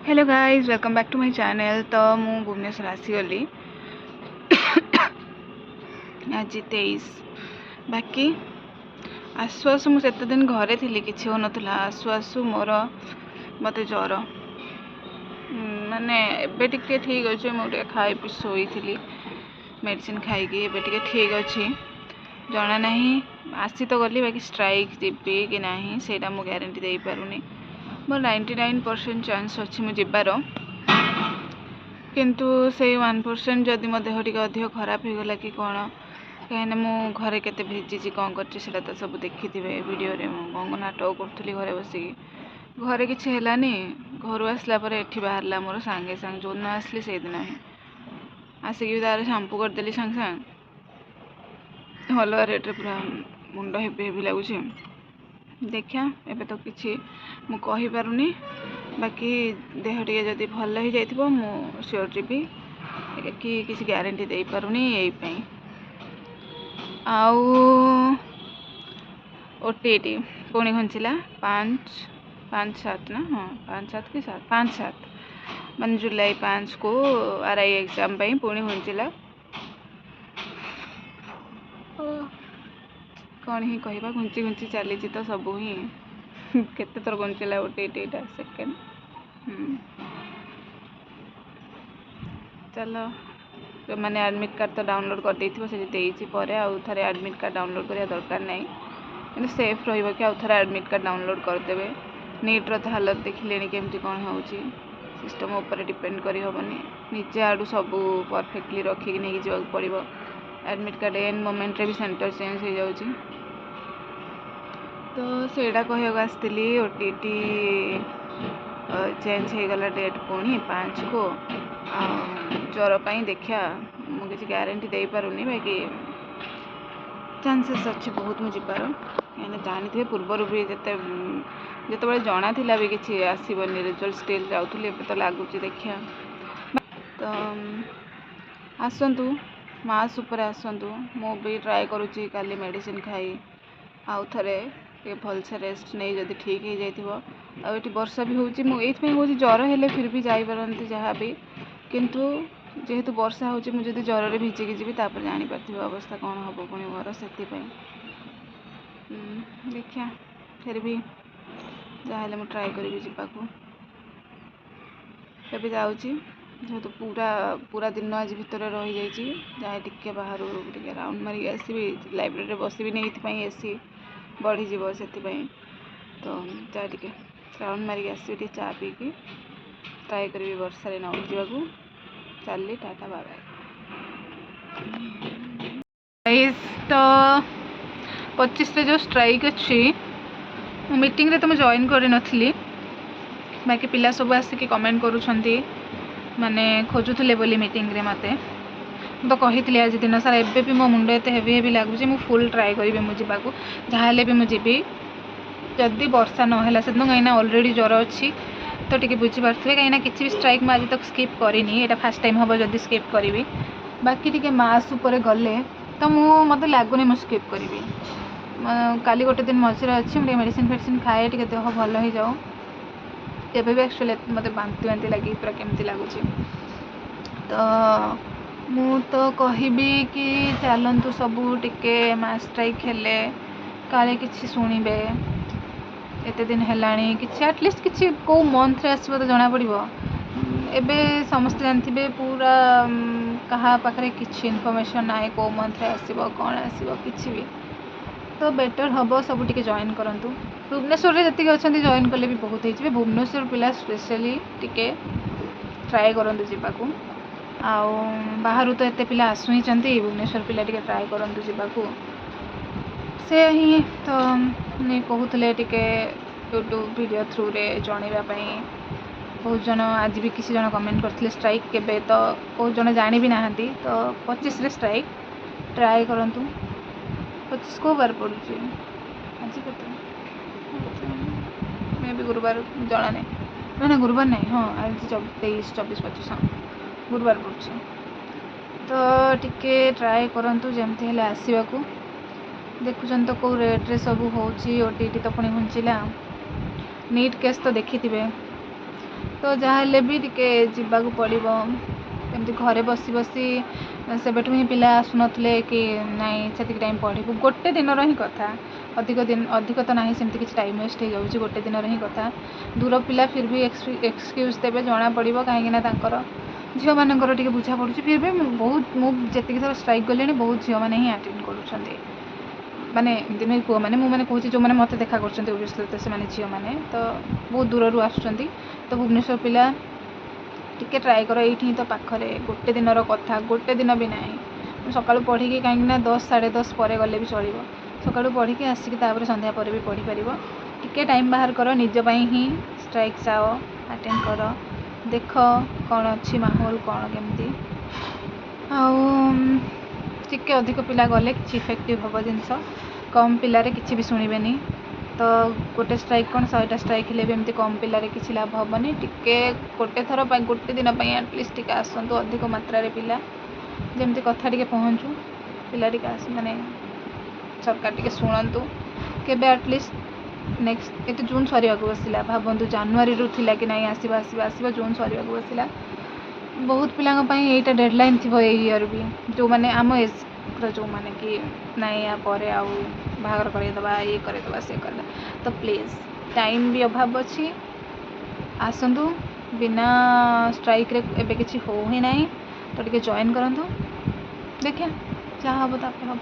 Hello guys welcome back to my channel. तो मु भुवनेश्वर आसीगली आज 23 बाकी आसु आसु मुझे दिन घरे थी कि हो नाला आसु आसु मोर मत ज्वर माने एबे टिके ठीक अच्छे मुझे खाई पी शोई थी मेडिसिन खाई एबे ठीक अच्छी जना ना आसी तो गली बाकी स्ट्राइक जीवी कि ना से गारंटी दे पारुनी मोर 99% चांस अच्छी मुझे किंतु से 1% जदि मो देह टी अधिक खराब हो गला कि कौन कहीं मु घरे केते भिजी कौन कर तो सब देखी वीडियो रे कौन नाटक करी घरे बसिकी घरे किसी है घर आसला एठी बाहरला मोर सांगे सांग जो दिन आसली से दिन ही आसिक तार शैम्पू करदेली सांग सांग हलवा रेट्रे पूरा मुंड हेवी हेवी लगुच देखा एबे तो किसी मु कहि पारुनी बाकी देह टे जदि भल हो जाइथिबो मु श्योर जीवी कि किसी गारंटी दे पारुनी यही आउ ओटीटी पुणी घुंचला 5-7 ना हाँ 5-7 कि 5-7 मान जुलाई 5 को आरआई एग्जाम पुणी घुंचला कौन ही कहवा घुंची घुंची चली तो सब ही केते थर घुंचला ओटीटीटा सेकेंड चलो जो मैंने एडमिट कार्ड तो डाउनलोड कर देइथिबो से देइछि परे आउ थरे एडमिट कार्ड डाउनलोड करिया दरकार नहीं कि सेफ रहिबो कि आउ थरे एडमिट कार्ड डाउनलोड कर देबे नीट रो हालत देखिलेनी केमती कौन होउछि सिस्टम ऊपर डिपेंड करी होबनी निजे आडू सब परफेक्टली रखिक नहीं जाक पड़िबो एडमिट कार्ड एन मोमेंट रे भी सेंटर चेंज हो जाउछि तो सेटा कहक आसती ओटीटी चेंज हो गला डेट पुणी 5 को ज्वर पर देखा मुझे गारंटी दे पारुनी बाकी चांसेस अच्छे बहुत मुझे कहीं जानी पूर्वर भी जिते जना था भी किसी आसबनी रिजल्ट स्टिल जाऊँगी तो लगुच देखा तो आसतु मास उपर आसतु मु भी ट्राए करुँची काली मेडिसिन खाई आउ थे भलसे रेस्ट नहीं जदि ठीक हो जाए आठ वर्षा भी होची ज्वर हेले फिर भी जापारती जहाँ भी किंतु जेहेतु वर्षा होची मुझे ज्वर रे भिजिकी जी जानी पार्थिव अवस्था कौन हम पुणी मोर से देखा फिर भी जहाँ मुझे ट्राए करी जावाक एवं जाऊँगी जेहेतु पूरा पूरा दिन आज भितर रही जाइए जहाँ टिके बाहर टे राउंड मारिक आसबि लाइब्रेरी बसबि नहीं एसी बढ़ीज से तो जा टे राउंड मारिक आसबि टे चा पीकी ट्राए करी वर्षा न जावाक चलि टाटा बाय बाय तो 25 जो स्ट्राइक अच्छी मीटिंग रे तो मैं जॉइन करी नथली बाकी पिला सब आसिक कमेंट करूछंती माने खोजुले बोली मीटिंग रे मते तो कही आज दिन सारा एबे भी मो मुंड एत हेवी हेवी लगुच मु फुल ट्राए करी मुझे जहाँ भी मुझे जदि वर्षा नहला से कहीं ऑलरेडी ज्वर अच्छी तो टी बुझीपारे कहीं किसी भी स्ट्राइक मुझे तक स्किप करनी यहाँ फास्ट टाइम हम जब स्किप करी बाकी टी मास उपर गले तो मत लगुनि मुझे स्किप करी काली गोटे दिन मझे अच्छी मुझे मेडिसिन फेडिसिन खाए टे देह भल हो जाओ एबे भी एक्चुअली मत बांती बांती लगे पूरा केमती लगुच तो मु तो कहबी कि चलतु सबू टिके मास स्ट्राइक हेले काले किसी शुणवे एते दिन हेलाणी किसी एटलिस्ट किसी को मंथ रे आसो तो जना पड़ो एबे समस्ते जानते पूरा कहा पाखे किसी इनफॉरमेशन ना को मंथ रे आसो कौन आसो किसी भी तो बेटर हम सब टिके जॉइन करंतु भुवनेश्वर रे जति अच्छा जॉइन कले भी बहुत हो भुवनेश्वर पिला स्पेशली टिके ट्राए करंतु जीवाकू आउ बाहर तो एते पिला आसु ही चंती भुवनेश्वर पिला टिके ट्राए करंतु जीवाकू से ही तो नहीं कहते टिके यूट्यूब वीडियो थ्रू रे जणैबा पई बहुत जन आज भी किसी जन कमेंट करथिले स्ट्राइक केबे तो बहुत जन जानी भी नाहंती तो 25 रे स्ट्राइक ट्राए करंतु 25 को बार पड़ुची आज कत मे भी गुरुवार जना नहीं ना गुरुवार नहीं हाँ आज 23-24-25 हाँ गुरुवार पड़ुची तो टिके ट्राए करंतु जेमती हेले आसीबाकू देखुचन तो कौ रेट्रे सब होची ओटीटी तो पुणी घुंचला नीट केस तो देखी तो जहाँ हेले भी टिके जीवाकू पड़िबो एमती घरे बसी बसी सेबेठु ही पिला आसुनथले कि नाई सेतिक टाइम पढ़िबू गोटे दिन ही कथा अधिक तो ना सेमती किसी टाइम वेस्ट हो जाऊँगी गोटे दिन ही कथा दूर पिला फिर भी एक्सक्यूज देवे जना पड़ो कहीं झील मानकर टे बुझा पड़ू फिर भी बहुत मुझे थर स्ट्राइक गले बहुत झील मैंने ही आटेड कर माने एमती नुह पुआ मैंने मुझे कहूँ जो मैंने मत देखा कर तो से झील मैंने तो बहुत दूर आसुँच तो भुवनेश्वर पिला टिके ट्राए कर ये तो पाखरे गोटे दिन कथा गोटे दिन भी ना सका पढ़ी कहीं 10 साढ़े 10 पर गले भी चलो सका पढ़ी आसिक संध्या पर भी पढ़ी पार टिके टाइम बाहर कर निजपाई ही स्ट्राइक जाओ अटेंड कर देख कौन अच्छी माहौल कौन केमती टिके अधिक पिला गले कि इफेक्टिव हम जिनस कम पिलारे किसी भी शुणवे तो गोटे स्ट्राइक कौन 100टा स्ट्राइक हेल्ले भी एमती कम पिलारे किसी लाभ हेनी टिके गोटे थर गोटे दिन एटलिस्ट टिके आसतु अधिक मात्रा पिला जमती कथा टिके पहुँचू पिला टिके माने सरकार टिके शुणु केबे एटलिस्ट नेक्स्ट ये जून सरिया बसला भावतु जानुरी रू थिला कि नहीं आसवा आसवा आसवा जून सरिया बसला बहुत पिलांपाई यहीटा डेडलाइन थी इयर भी जो मैंने आम एज जो मैंने कि नाई या पर बाहर करदेबा ये करदेबा से कर तो प्लीज़ टाइम भी अभाव अच्छी आसतु बिना स्ट्राइक रे एबे किसी हो ही नहीं तो टिके जॉइन करंतु देखिए जहाँ हम हम